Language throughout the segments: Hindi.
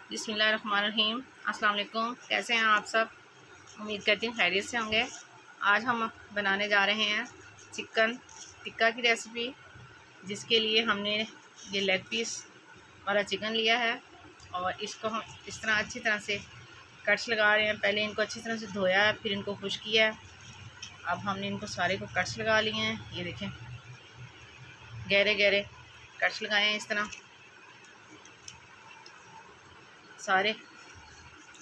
बिस्मिल्लाहिर्रहमानिर्रहीम। अस्सलाम वालेकुम। कैसे हैं आप सब? उम्मीद करती हूँ खैरियत से होंगे। आज हम बनाने जा रहे हैं चिकन टिक्का की रेसिपी, जिसके लिए हमने ये लेग पीस वाला चिकन लिया है और इसको हम इस तरह अच्छी तरह से कट्स लगा रहे हैं। पहले इनको अच्छी तरह से धोया है, फिर इनको खुश किया है। अब हमने इनको सारे को कट्स लगा लिए हैं। ये देखें, गहरे गहरे कट्स लगाए हैं। इस तरह सारे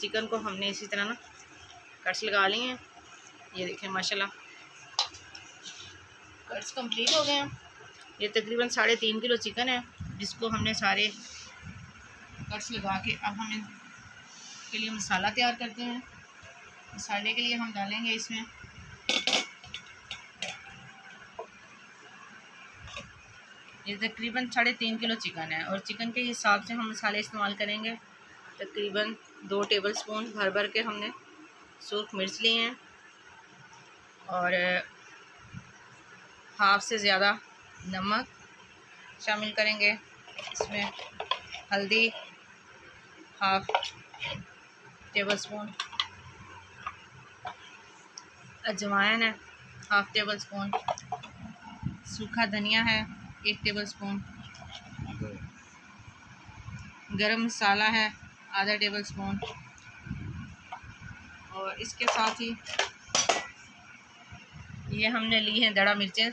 चिकन को हमने इसी तरह ना कट्स लगा लिए हैं। ये देखें, माशाल्लाह कट्स कंप्लीट हो गए हैं। ये तकरीबन 3.5 किलो चिकन है, जिसको हमने सारे कट्स लगा के अब हम इसके लिए मसाला तैयार करते हैं। मसाले के लिए हम डालेंगे इसमें ये तकरीबन 3.5 किलो चिकन है और चिकन के हिसाब से हम मसाले इस्तेमाल करेंगे। तकरीबन 2 टेबल स्पून भर भर के हमने सूख मिर्च लिए हैं और हाफ से ज़्यादा नमक शामिल करेंगे। इसमें हल्दी हाफ टेबल स्पून, अजवाइन है हाफ टेबल स्पून, सूखा धनिया है 1 टेबल स्पून, गरम मसाला है आधा टेबल स्पून और इसके साथ ही ये हमने ली हैं दड़ा मिर्चें,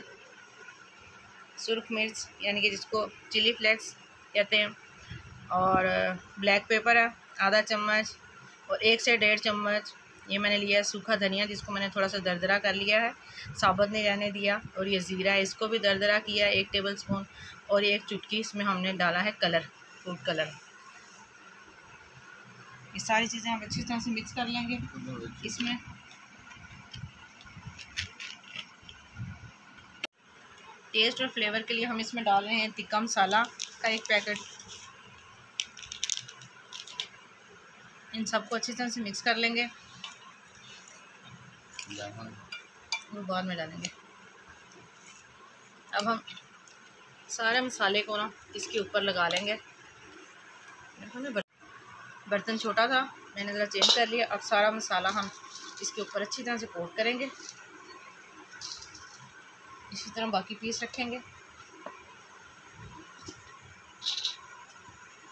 सुर्ख मिर्च यानी कि जिसको चिली फ्लेक्स कहते हैं, और ब्लैक पेपर है आधा चम्मच और 1 से 1.5 चम्मच ये मैंने लिया है सूखा धनिया, जिसको मैंने थोड़ा सा दरदरा कर लिया है, साबुत नहीं रहने दिया। और ये ज़ीरा है, इसको भी दरदरा किया है 1 टेबल स्पून और 1 चुटकी इसमें हमने डाला है कलर, फूड कलर। ये सारी चीज़ें हम अच्छी तरह से मिक्स कर लेंगे। इसमें टेस्ट और फ्लेवर के लिए हम इसमें डाल रहे हैं टिक्का मसाला का 1 पैकेट। इन सबको अच्छी तरह से मिक्स कर लेंगे, वो बाद में डालेंगे। अब हम सारे मसाले को ना इसके ऊपर लगा लेंगे। बर्तन छोटा था, मैंने ज़रा चेंज कर लिया। अब सारा मसाला हम इसके ऊपर अच्छी तरह से कोट करेंगे। इसी तरह बाकी पीस रखेंगे।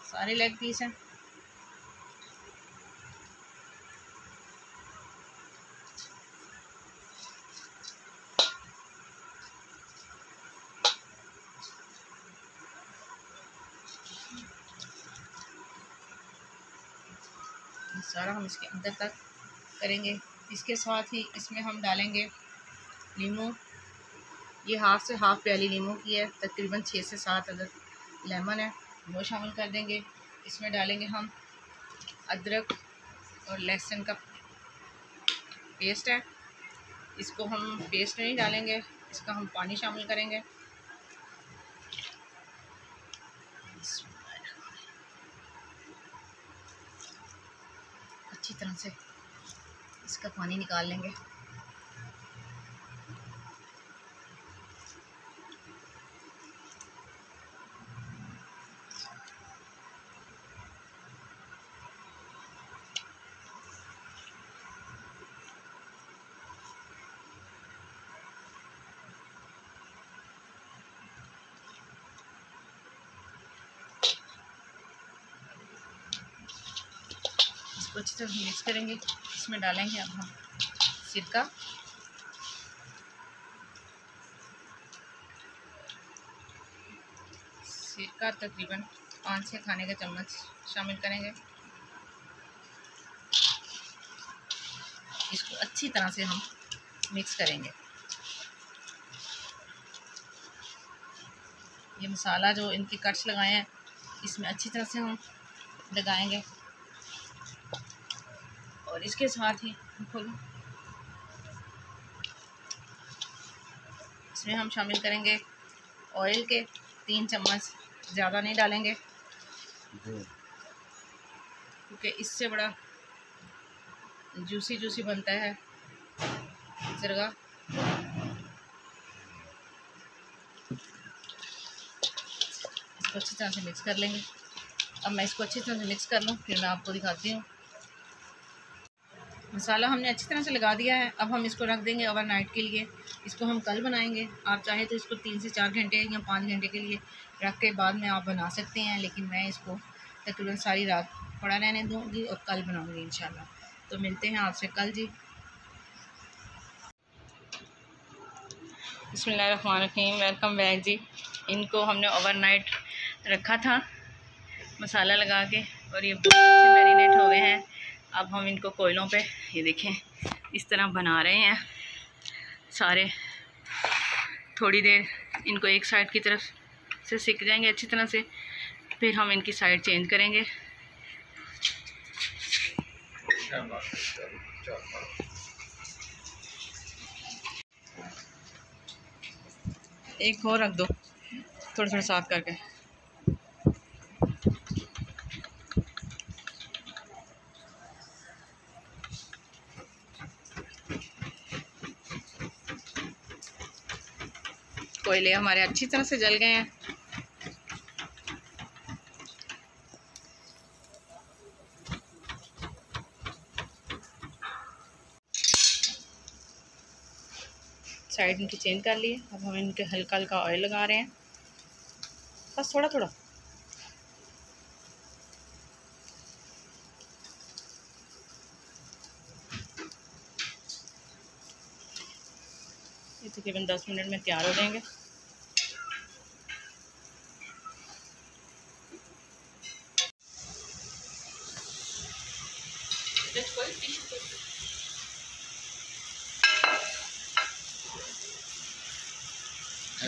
सारे लेग पीस हैं। सारा हम इसके अंदर तक करेंगे। इसके साथ ही इसमें हम डालेंगे नींबू। ये हाफ से हाफ प्याली नींबू की है, तकरीबन 6 से 7 अदद लेमन है, वो शामिल कर देंगे। इसमें डालेंगे हम अदरक और लहसुन का पेस्ट है, इसको हम पेस्ट नहीं डालेंगे, इसका हम पानी शामिल करेंगे। अच्छी तरह से इसका पानी निकाल लेंगे। इसको अच्छी तरह से मिक्स करेंगे। इसमें डालेंगे अब हम सिरका, तकरीबन 5-6 खाने का चम्मच शामिल करेंगे। इसको अच्छी तरह से हम मिक्स करेंगे। ये मसाला जो इनके कट्स लगाए हैं इसमें अच्छी तरह से हम लगाएंगे और इसके साथ ही इसमें हम शामिल करेंगे ऑयल के 3 चम्मच, ज़्यादा नहीं डालेंगे क्योंकि इससे बड़ा जूसी बनता है ज़रगा। इसको अच्छी तरह से मिक्स कर लेंगे। अब मैं इसको अच्छी तरह से मिक्स कर लूँ, फिर मैं आपको दिखाती हूँ। मसाला हमने अच्छी तरह से लगा दिया है। अब हम इसको रख देंगे ओवरनाइट के लिए। इसको हम कल बनाएंगे। आप चाहे तो इसको 3 से 4 घंटे या 5 घंटे के लिए रख के बाद में आप बना सकते हैं, लेकिन मैं इसको तकरीबन सारी रात पड़ा रहने दूँगी और कल बनाऊँगी इंशाल्लाह। तो मिलते हैं आपसे कल जी। बिस्मिल्लाहिर्रहमानिर्रहीम, वेलकम बैक जी। इनको हमने ओवरनाइट रखा था मसाला लगा के और ये बहुत अच्छे मैरिनेट हो गए हैं। अब हम इनको कोयलों पे ये देखें इस तरह बना रहे हैं सारे। थोड़ी देर इनको एक साइड की तरफ से सिक जाएंगे अच्छी तरह से, फिर हम इनकी साइड चेंज करेंगे। एक और रख दो थोड़ा थोड़ा साफ करके। कोयले हमारे अच्छी तरह से जल गए हैं। साइड इनकी चेंज कर लिए। अब हम इनके हल्का हल्का ऑयल लगा रहे हैं, बस थोड़ा थोड़ा। ये तकरीबन 10 मिनट में तैयार हो जाएंगे।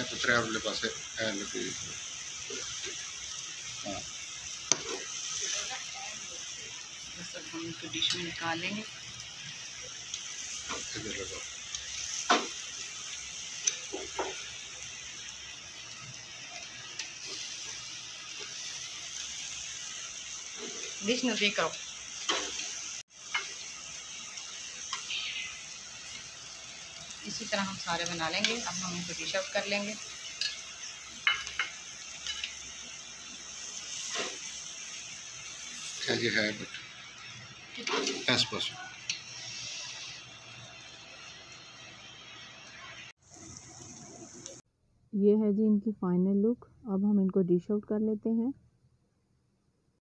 पुत्र आपके पास है लकड़ी। हाँ, बस अब हम इसको डिश में निकाल लेंगे। इधर लगाओ। डिश नज़दीक करो। इसी तरह हम सारे बना लेंगे। अब हम इनको डिश आउट कर लेंगे। जी है बट एस बस। ये है जी इनकी फाइनल लुक। अब हम इनको डिश आउट कर लेते हैं।